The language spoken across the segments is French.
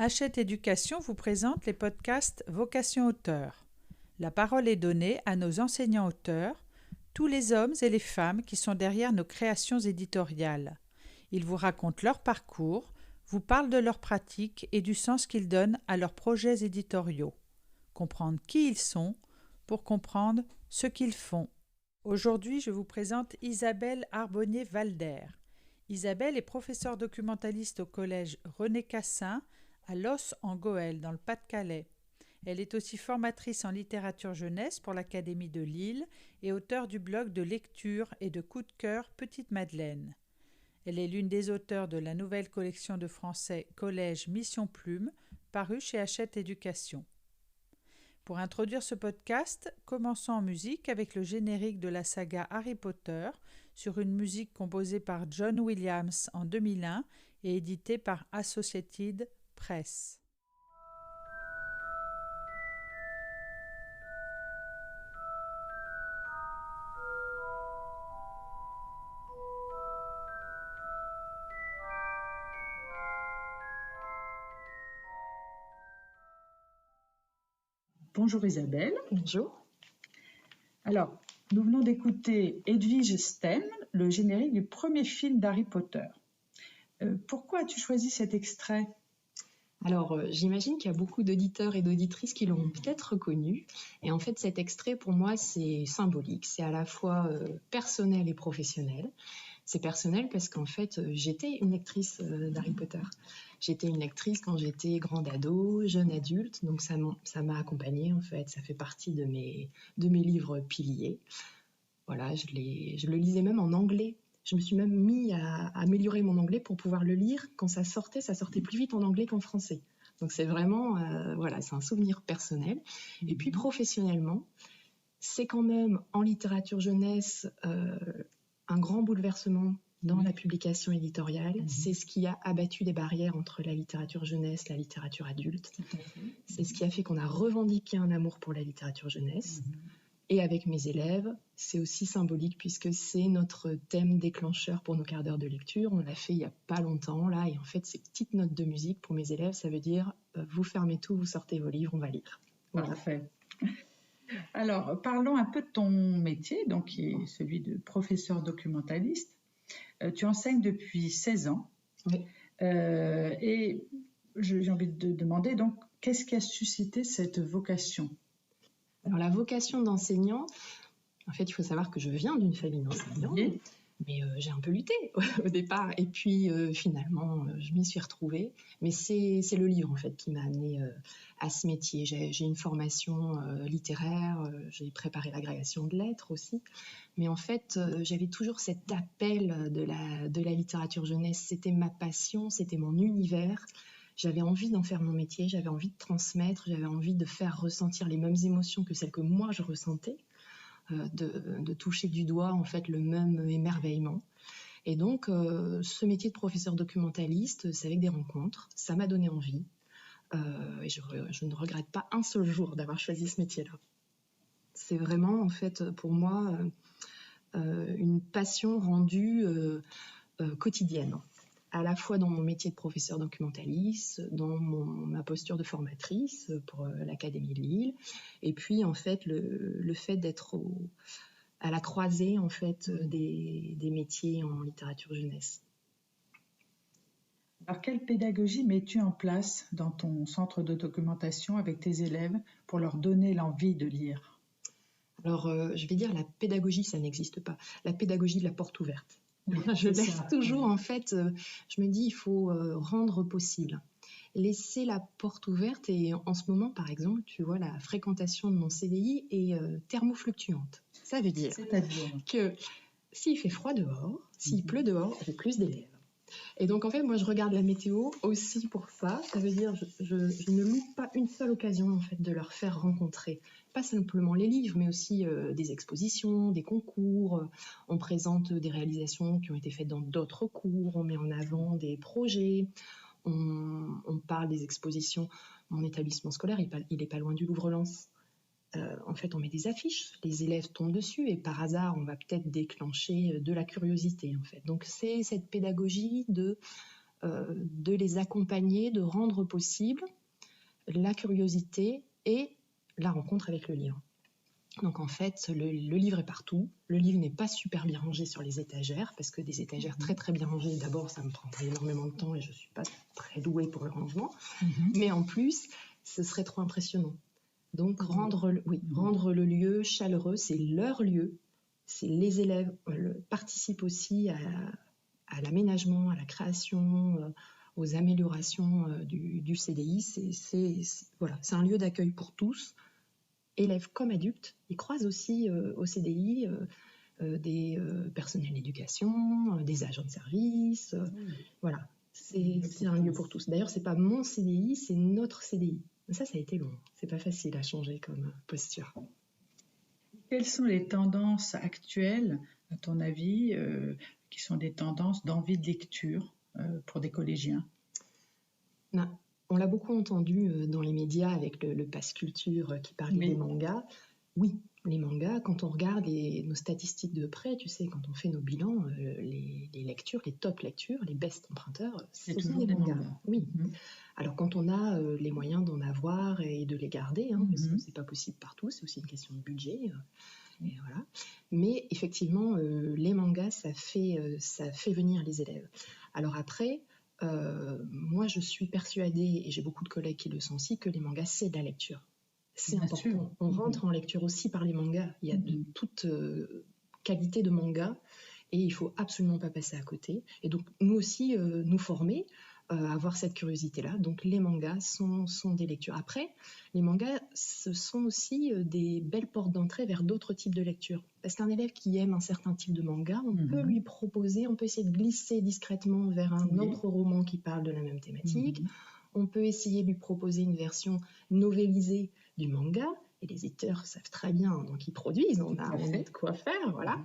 Hachette Éducation vous présente les podcasts Vocation Auteur. La parole est donnée à nos enseignants auteurs, tous les hommes et les femmes qui sont derrière nos créations éditoriales. Ils vous racontent leur parcours, vous parlent de leurs pratiques et du sens qu'ils donnent à leurs projets éditoriaux. Comprendre qui ils sont pour comprendre ce qu'ils font. Aujourd'hui, je vous présente Isabelle Arbonnier-Valder. Isabelle est professeure documentaliste au collège René Cassin à Los en Goële, dans le Pas-de-Calais. Elle est aussi formatrice en littérature jeunesse pour l'Académie de Lille et auteure du blog de lecture et de coups de cœur Petite Madeleine. Elle est l'une des auteurs de la nouvelle collection de français Collège Mission Plume, parue chez Hachette Éducation. Pour introduire ce podcast, commençons en musique avec le générique de la saga Harry Potter sur une musique composée par John Williams en 2001 et éditée par Associated Press. Bonjour Isabelle. Bonjour. Alors, nous venons d'écouter Edwige Stem, le générique du premier film d'Harry Potter. Pourquoi as-tu choisi cet extrait ? Alors, j'imagine qu'il y a beaucoup d'auditeurs et d'auditrices qui l'auront peut-être reconnu. Et en fait, cet extrait, pour moi, c'est symbolique. C'est à la fois personnel et professionnel. C'est personnel parce qu'en fait, j'étais une lectrice d'Harry Potter. J'étais une lectrice quand j'étais grande ado, jeune adulte. Donc, ça m'a accompagnée, en fait. Ça fait partie de mes livres piliers. Voilà, je le lisais même en anglais. Je me suis même mis à améliorer mon anglais pour pouvoir le lire. Quand ça sortait plus vite en anglais qu'en français. Donc c'est vraiment, c'est un souvenir personnel. Et puis professionnellement, c'est quand même en littérature jeunesse un grand bouleversement dans la publication éditoriale. C'est ce qui a abattu les barrières entre la littérature jeunesse et la littérature adulte. C'est ce qui a fait qu'on a revendiqué un amour pour la littérature jeunesse. Et avec mes élèves, c'est aussi symbolique puisque c'est notre thème déclencheur pour nos quarts d'heure de lecture. On l'a fait il n'y a pas longtemps, là, et en fait, ces petites notes de musique pour mes élèves, ça veut dire vous fermez tout, vous sortez vos livres, on va lire. Voilà. Parfait. Alors, parlons un peu de ton métier, donc qui est celui de professeur documentaliste. Tu enseignes depuis 16 ans. Oui. Et j'ai envie de demander, donc, qu'est-ce qui a suscité cette vocation ? Alors, la vocation d'enseignant, en fait, il faut savoir que je viens d'une famille d'enseignants, mais j'ai un peu lutté au départ. Et puis, finalement, je m'y suis retrouvée. Mais c'est le livre, en fait, qui m'a amenée à ce métier. J'ai une formation littéraire, j'ai préparé l'agrégation de lettres aussi. Mais en fait, j'avais toujours cet appel de la littérature jeunesse. C'était ma passion, c'était mon univers. J'avais envie d'en faire mon métier, j'avais envie de transmettre, j'avais envie de faire ressentir les mêmes émotions que celles que moi je ressentais, de toucher du doigt en fait le même émerveillement. Et donc ce métier de professeur documentaliste, c'est avec des rencontres, ça m'a donné envie. Et je ne regrette pas un seul jour d'avoir choisi ce métier-là. C'est vraiment en fait pour moi une passion rendue quotidienne. À la fois dans mon métier de professeur documentaliste, dans ma posture de formatrice pour l'Académie de Lille, et puis en fait le fait d'être à la croisée en fait des métiers en littérature jeunesse. Alors quelle pédagogie mets-tu en place dans ton centre de documentation avec tes élèves pour leur donner l'envie de lire ? Alors je vais dire la pédagogie, ça n'existe pas. La pédagogie de la porte ouverte. Je laisse toujours, en fait, je me dis, il faut rendre possible. Laisser la porte ouverte et en ce moment, par exemple, tu vois, la fréquentation de mon CDI est thermofluctuante. Ça veut dire que s'il fait froid dehors, s'il pleut dehors, j'ai plus d'élèves. Et donc, en fait, moi, je regarde la météo aussi pour ça. Ça veut dire je ne loupe pas une seule occasion, en fait, de leur faire rencontrer pas simplement les livres, mais aussi des expositions, des concours. On présente des réalisations qui ont été faites dans d'autres cours. On met en avant des projets. On parle des expositions. Mon établissement scolaire, il est pas loin du Louvre-Lens. En fait, on met des affiches, les élèves tombent dessus et par hasard, on va peut-être déclencher de la curiosité, en fait. Donc, c'est cette pédagogie de de les accompagner, de rendre possible la curiosité et la rencontre avec le livre. Donc en fait, le livre est partout. Le livre n'est pas super bien rangé sur les étagères, parce que des étagères très très bien rangées, d'abord, ça me prendrait énormément de temps et je ne suis pas très douée pour le rangement. Mais en plus, ce serait trop impressionnant. Donc rendre le lieu chaleureux, c'est leur lieu. Les élèves participent aussi à l'aménagement, à la création, aux améliorations du CDI. C'est un lieu d'accueil pour tous, élèves comme adultes. Ils croisent aussi au CDI des personnels d'éducation, des agents de service. Voilà, c'est un lieu pour tous. D'ailleurs, c'est pas mon CDI, c'est notre CDI. Ça a été long. C'est pas facile à changer comme posture. Quelles sont les tendances actuelles, à ton avis, qui sont des tendances d'envie de lecture pour des collégiens? On l'a beaucoup entendu dans les médias avec le Pass Culture qui parlait des mangas. Oui, les mangas, quand on regarde nos statistiques de près, tu sais, quand on fait nos bilans, les lectures, les top lectures, les best emprunteurs, ce sont des mangas. Oui. Alors quand on a les moyens d'en avoir et de les garder, parce que c'est pas possible partout, c'est aussi une question de budget. Et voilà. Mais effectivement, les mangas, ça fait venir les élèves. Alors après, moi je suis persuadée, et j'ai beaucoup de collègues qui le sont aussi, que les mangas, c'est de la lecture. C'est important. Sûr. On rentre en lecture aussi par les mangas. Il y a de toute qualité de manga et il faut absolument pas passer à côté. Et donc nous aussi, nous former, avoir cette curiosité-là. Donc les mangas sont des lectures. Après, les mangas, ce sont aussi des belles portes d'entrée vers d'autres types de lectures. Parce qu'un élève qui aime un certain type de manga, on peut lui proposer, on peut essayer de glisser discrètement vers un autre roman qui parle de la même thématique. On peut essayer de lui proposer une version novélisée du manga, et les éditeurs savent très bien, donc ils produisent, on a de quoi faire, voilà.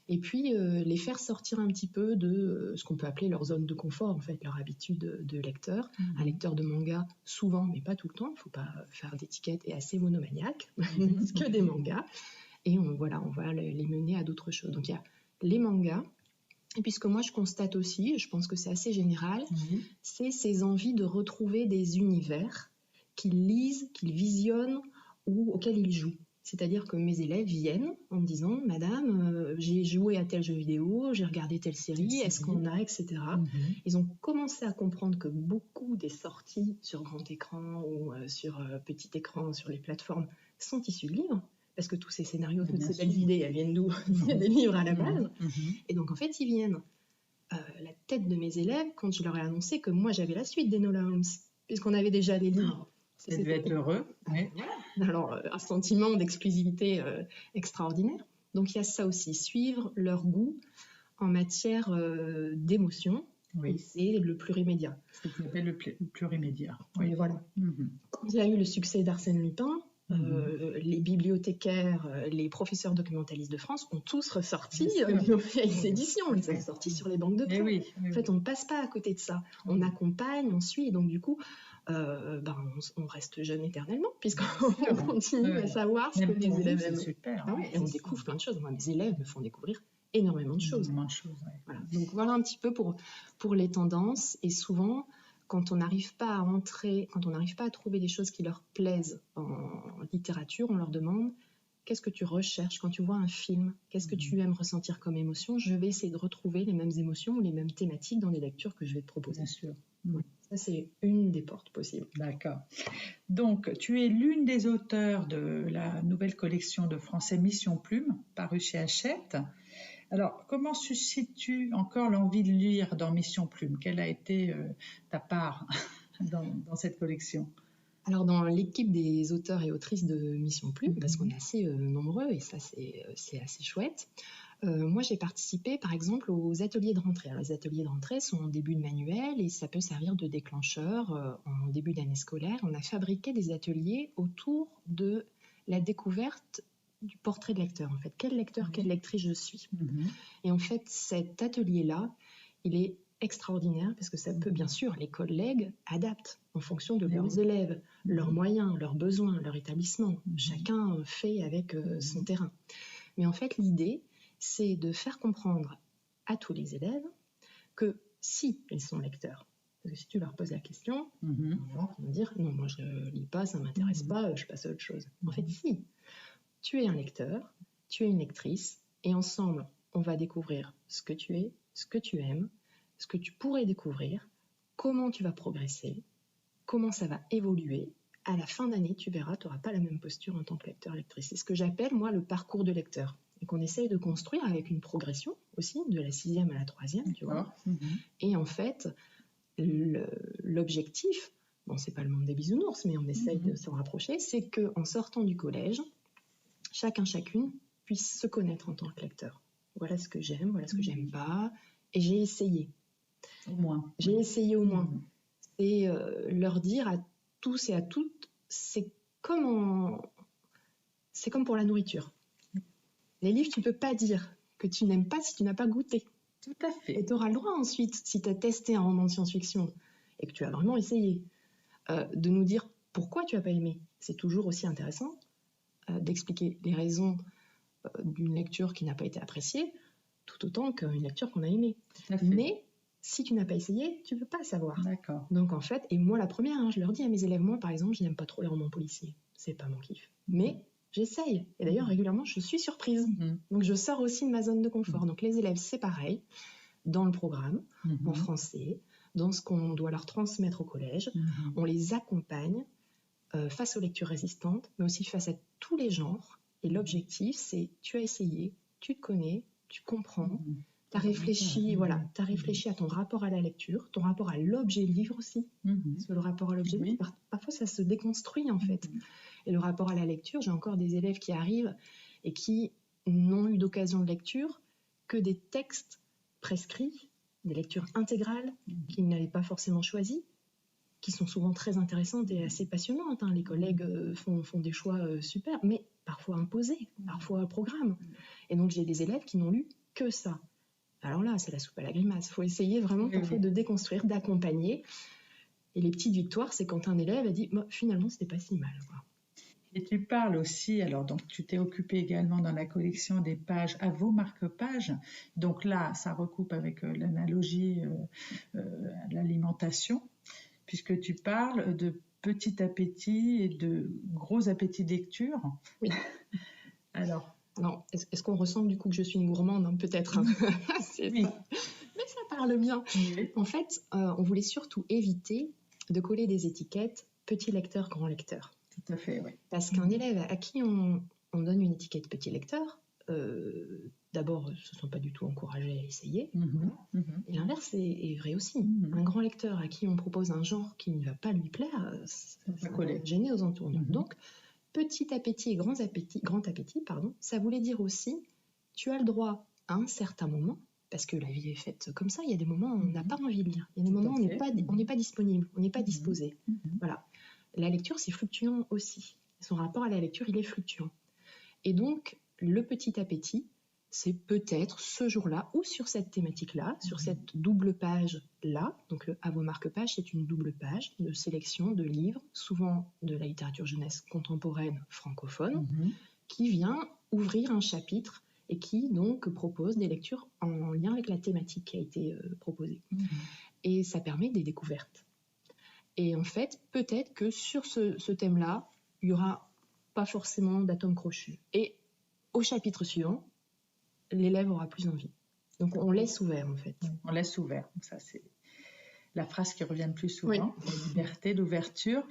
Et puis les faire sortir un petit peu de ce qu'on peut appeler leur zone de confort, en fait, leur habitude de lecteur. Un lecteur de manga, souvent, mais pas tout le temps, il ne faut pas faire d'étiquette, est assez monomaniaque, que des mangas, et on va les mener à d'autres choses. Donc il y a les mangas, et puis ce que moi je constate aussi, et je pense que c'est assez général, c'est ces envies de retrouver des univers qu'ils lisent, qu'ils visionnent ou auxquels ils jouent. C'est-à-dire que mes élèves viennent en me disant « Madame, j'ai joué à tel jeu vidéo, j'ai regardé telle série, est-ce qu'on a, etc. » Ils ont commencé à comprendre que beaucoup des sorties sur grand écran ou sur petit écran, sur les plateformes, sont issues de livres. Parce que tous ces scénarios, toutes ces belles idées, elles viennent d'où? Des livres à la base. Et donc, en fait, ils viennent la tête de mes élèves quand je leur ai annoncé que moi, j'avais la suite d'Enola Holmes, puisqu'on avait déjà les livres. Ça devait être heureux. Oui. Alors, un sentiment d'exclusivité extraordinaire. Donc, il y a ça aussi, suivre leur goût en matière d'émotion. Oui. C'est le plurimédia. C'est ce qu'on appelle le plurimédia. Oui, voilà. Quand il y a eu le succès d'Arsène Lupin, les bibliothécaires, les professeurs documentalistes de France ont tous ressorti nos vieilles éditions. Ils sont sortis sur les banques de prêt. En fait, on ne passe pas à côté de ça. On accompagne, on suit. Donc, du coup, on reste jeune éternellement, puisqu'on continue à savoir ce que les élèves aiment. C'est super. Et on découvre plein de choses. Moi, mes élèves me font découvrir énormément de choses. Voilà. Donc, voilà un petit peu pour les tendances. Et souvent, quand on n'arrive pas à entrer, quand on n'arrive pas à trouver des choses qui leur plaisent en littérature, on leur demande qu'est-ce que tu recherches quand tu vois un film, qu'est-ce que tu aimes ressentir comme émotion. Je vais essayer de retrouver les mêmes émotions ou les mêmes thématiques dans les lectures que je vais te proposer. Bien sûr. Ça, c'est une des portes possibles. D'accord. Donc, tu es l'une des auteurs de la nouvelle collection de français Mission Plume, parue chez Hachette. Alors, comment suscites-tu encore l'envie de lire dans Mission Plume? Quelle a été ta part dans cette collection? Alors, dans l'équipe des auteurs et autrices de Mission Plume, parce qu'on est assez nombreux, et ça, c'est assez chouette, moi, j'ai participé, par exemple, aux ateliers de rentrée. Alors, les ateliers de rentrée sont en début de manuel et ça peut servir de déclencheur en début d'année scolaire. On a fabriqué des ateliers autour de la découverte du portrait de lecteur, en fait. Quel lecteur, quelle lectrice je suis. Et en fait, cet atelier-là, il est extraordinaire parce que ça peut, bien sûr, les collègues adaptent en fonction de leurs élèves, leurs moyens, leurs besoins, leur établissement. Chacun fait avec son terrain. Mais en fait, l'idée, c'est de faire comprendre à tous les élèves que si ils sont lecteurs. Parce que si tu leur poses la question, Mhm. ils vont dire non, moi je ne lis pas, ça ne m'intéresse pas, je passe à autre chose. En fait, si tu es un lecteur, tu es une lectrice, et ensemble, on va découvrir ce que tu es, ce que tu aimes, ce que tu pourrais découvrir, comment tu vas progresser, comment ça va évoluer. À la fin d'année, tu verras, tu n'auras pas la même posture en tant que lecteur-lectrice. C'est ce que j'appelle, moi, le parcours de lecteur, et qu'on essaye de construire avec une progression aussi, de la 6e à la 3e, tu vois. Et en fait, l'objectif, bon, c'est pas le monde des bisounours, mais on essaye de s'en rapprocher, c'est qu'en sortant du collège, chacune puisse se connaître en tant que lecteur. Voilà ce que j'aime, voilà ce que j'aime pas, et j'ai essayé. Au moins. J'ai essayé au moins. Et leur dire à tous et à toutes, c'est comme pour la nourriture. Les livres, tu peux pas dire que tu n'aimes pas si tu n'as pas goûté. Tout à fait. Et tu auras le droit ensuite, si tu as testé un roman de science-fiction et que tu as vraiment essayé, de nous dire pourquoi tu n'as pas aimé. C'est toujours aussi intéressant d'expliquer les raisons d'une lecture qui n'a pas été appréciée, tout autant qu'une lecture qu'on a aimée. Mais si tu n'as pas essayé, tu ne peux pas savoir. D'accord. Donc en fait, et moi la première, je leur dis à mes élèves, moi par exemple, je n'aime pas trop les romans policiers. C'est pas mon kiff. Mais j'essaye. Et d'ailleurs, régulièrement, je suis surprise. Donc je sors aussi de ma zone de confort. Donc les élèves, c'est pareil, dans le programme, en français, dans ce qu'on doit leur transmettre au collège. On les accompagne face aux lectures résistantes, mais aussi face à tous les genres. Et l'objectif, c'est tu as essayé, tu te connais, tu comprends, tu as réfléchi, voilà, tu as réfléchi à ton rapport à la lecture, ton rapport à l'objet livre aussi. Parce que le rapport à l'objet livre, parfois ça se déconstruit en fait. Et le rapport à la lecture, j'ai encore des élèves qui arrivent et qui n'ont eu d'occasion de lecture que des textes prescrits, des lectures intégrales qu'ils n'avaient pas forcément choisies, qui sont souvent très intéressantes et assez passionnantes. Les collègues font des choix super, mais parfois imposés, parfois au programme. Et donc j'ai des élèves qui n'ont lu que ça. Alors là, c'est la soupe à la grimace. Il faut essayer vraiment parfois de déconstruire, d'accompagner. Et les petites victoires, c'est quand un élève a dit finalement, c'était pas si mal, quoi. Et tu parles aussi, alors donc tu t'es occupé également dans la collection des pages à vos marque-pages. Donc là, ça recoupe avec l'analogie à l'alimentation, puisque tu parles de petit appétit et de gros appétit de lecture. Oui. Alors. Non, est-ce qu'on ressent du coup que je suis une gourmande, peut-être Oui. Mais ça parle bien. Oui. En fait, on voulait surtout éviter de coller des étiquettes petit lecteur, grand lecteur. Tout à fait, oui. Parce qu'un élève à qui on donne une étiquette petit lecteur, d'abord, ce ne sont pas du tout encouragés à essayer. Et l'inverse est vrai aussi. Un grand lecteur à qui on propose un genre qui ne va pas lui plaire, ça va gêner aux entournures. Donc, petit appétit et grand appétit, ça voulait dire aussi, tu as le droit à un certain moment, parce que la vie est faite comme ça, il y a des moments où on n'a pas envie de lire, il y a des moments où on n'est pas disponible, on n'est pas disposé. Voilà. La lecture, c'est fluctuant aussi. Son rapport à la lecture, il est fluctuant. Et donc, le petit appétit, c'est peut-être ce jour-là ou sur cette thématique-là, sur cette double page-là. Donc, à vos marque-pages, c'est une double page de sélection de livres, souvent de la littérature jeunesse contemporaine francophone, qui vient ouvrir un chapitre et qui donc propose des lectures en lien avec la thématique qui a été proposée. Et ça permet des découvertes. Et en fait, peut-être que sur ce thème-là, il n'y aura pas forcément d'atome crochu. Et au chapitre suivant, l'élève aura plus envie. Donc on laisse ouvert en fait. On laisse ouvert. Donc ça, c'est la phrase qui revient le plus souvent. Oui. La liberté d'ouverture.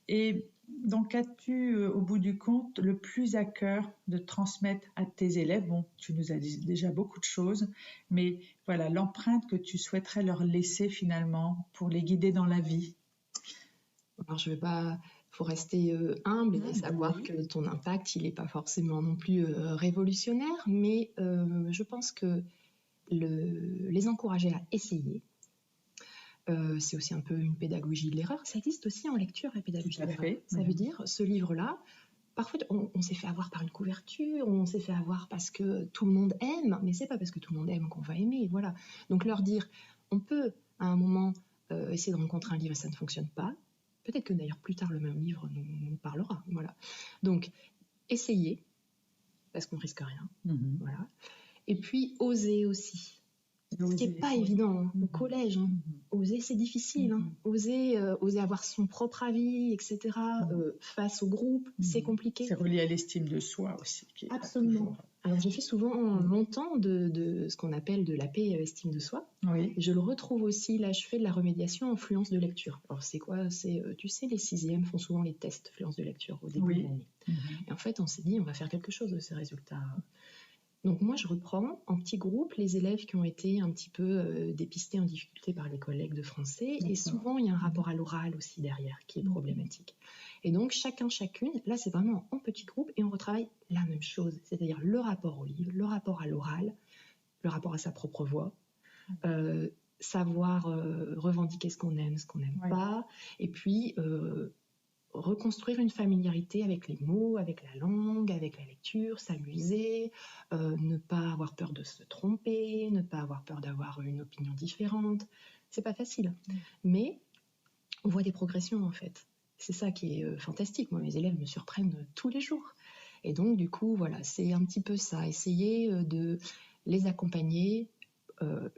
Et donc, as-tu, au bout du compte, le plus à cœur de transmettre à tes élèves? Bon, tu nous as dit déjà beaucoup de choses, mais voilà, l'empreinte que tu souhaiterais leur laisser finalement pour les guider dans la vie. Alors, je ne vais pas... Il faut rester humble et savoir que ton impact, il n'est pas forcément non plus révolutionnaire, mais je pense que les encourager à essayer, c'est aussi un peu une pédagogie de l'erreur. Ça existe aussi en lecture, la pédagogie de l'erreur. Ça veut dire, ce livre-là, parfois on s'est fait avoir par une couverture, on s'est fait avoir parce que tout le monde aime, mais c'est pas parce que tout le monde aime qu'on va aimer, voilà. Donc leur dire, on peut à un moment essayer de rencontrer un livre et ça ne fonctionne pas. Peut-être que d'ailleurs plus tard le même livre nous parlera, voilà. Donc essayez, parce qu'on risque rien, voilà. Et puis oser aussi. Ce qui n'est pas évident au collège. Hein. Oser, c'est difficile. Hein. Oser avoir son propre avis, etc. Face au groupe, c'est compliqué. C'est relié à l'estime de soi aussi. Absolument. Alors, j'ai fait souvent longtemps de ce qu'on appelle de l'AP estime de soi. Oui. Je le retrouve aussi, là, je fais de la remédiation en fluence de lecture. Alors, c'est quoi? Tu sais, les 6e font souvent les tests fluence de lecture au début de l'année. Et en fait, on s'est dit, on va faire quelque chose de ces résultats. Donc moi, je reprends en petits groupes les élèves qui ont été un petit peu dépistés en difficulté par les collègues de français. D'accord. Et souvent, il y a un rapport à l'oral aussi derrière qui est problématique. Et donc, chacune, là, c'est vraiment en petits groupes et on retravaille la même chose, c'est-à-dire le rapport au livre, le rapport à l'oral, le rapport à sa propre voix, savoir revendiquer ce qu'on aime pas, et puis reconstruire une familiarité avec les mots, avec la langue, avec la lecture, s'amuser, ne pas avoir peur de se tromper, ne pas avoir peur d'avoir une opinion différente. C'est pas facile, mais on voit des progressions en fait. C'est ça qui est fantastique. Moi, mes élèves me surprennent tous les jours. Et donc, du coup, voilà, c'est un petit peu ça. Essayer de les accompagner,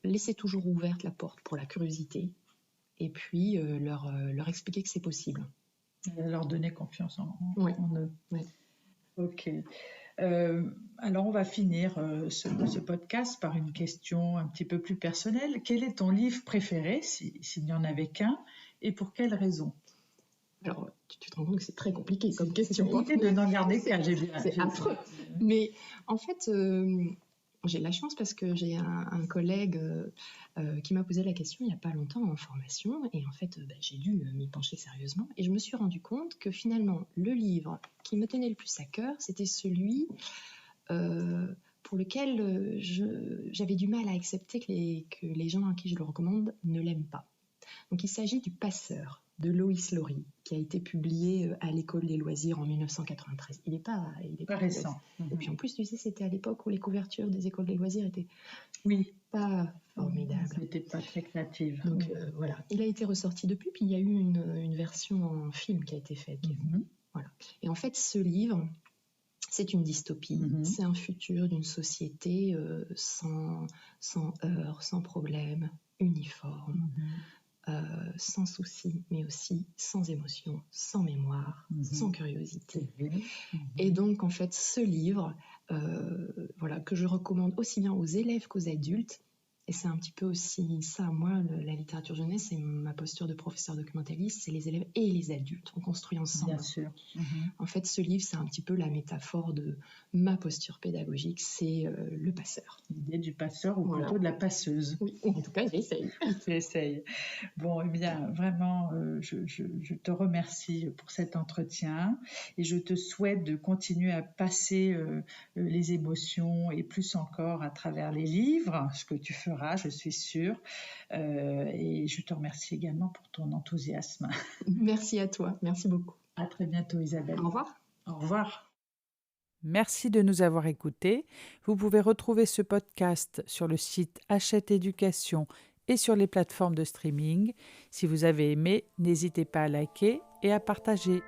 laisser toujours ouverte la porte pour la curiosité, et puis leur expliquer que c'est possible. Leur donner confiance en eux. Oui. Ok. Alors, on va finir ce podcast par une question un petit peu plus personnelle. Quel est ton livre préféré, s'il n'y en avait qu'un, et pour quelle raison? Alors, tu te rends compte que c'est très compliqué comme question. C'est compliqué de n'en garder qu'un. C'est affreux. Mais en fait, j'ai de la chance parce que j'ai un collègue qui m'a posé la question il n'y a pas longtemps en formation. Et en fait, j'ai dû m'y pencher sérieusement. Et je me suis rendu compte que finalement, le livre qui me tenait le plus à cœur, c'était celui pour lequel j'avais du mal à accepter que les gens à qui je le recommande ne l'aiment pas. Donc, il s'agit du Passeur de Loïs Laury, qui a été publié à l'École des loisirs en 1993. Il n'est pas récent. Et puis en plus, tu sais, c'était à l'époque où les couvertures des écoles des loisirs étaient pas formidables. C'était pas très créative. Donc voilà, il a été ressorti depuis, puis il y a eu une version en film qui a été faite. Voilà. Et en fait, ce livre, c'est une dystopie. C'est un futur d'une société sans heurts, sans problèmes, uniforme. Sans souci, mais aussi sans émotion, sans mémoire, sans curiosité. Et donc, en fait, ce livre, que je recommande aussi bien aux élèves qu'aux adultes, et c'est un petit peu aussi ça, moi, la littérature jeunesse, c'est ma posture de professeur documentaliste, c'est les élèves et les adultes, on construit ensemble. Bien sûr. En fait, ce livre, c'est un petit peu la métaphore de ma posture pédagogique, c'est le passeur. L'idée du passeur ou plutôt de la passeuse. Oui, en tout cas, j'essaye. Tu essayes. Bon, eh bien, vraiment, je te remercie pour cet entretien et je te souhaite de continuer à passer les émotions et plus encore à travers les livres, ce que tu feras, je suis sûre. Et je te remercie également pour ton enthousiasme. Merci à toi. Merci beaucoup. À très bientôt, Isabelle. Au revoir. Au revoir. Merci de nous avoir écoutés. Vous pouvez retrouver ce podcast sur le site Hachette Éducation et sur les plateformes de streaming. Si vous avez aimé, n'hésitez pas à liker et à partager.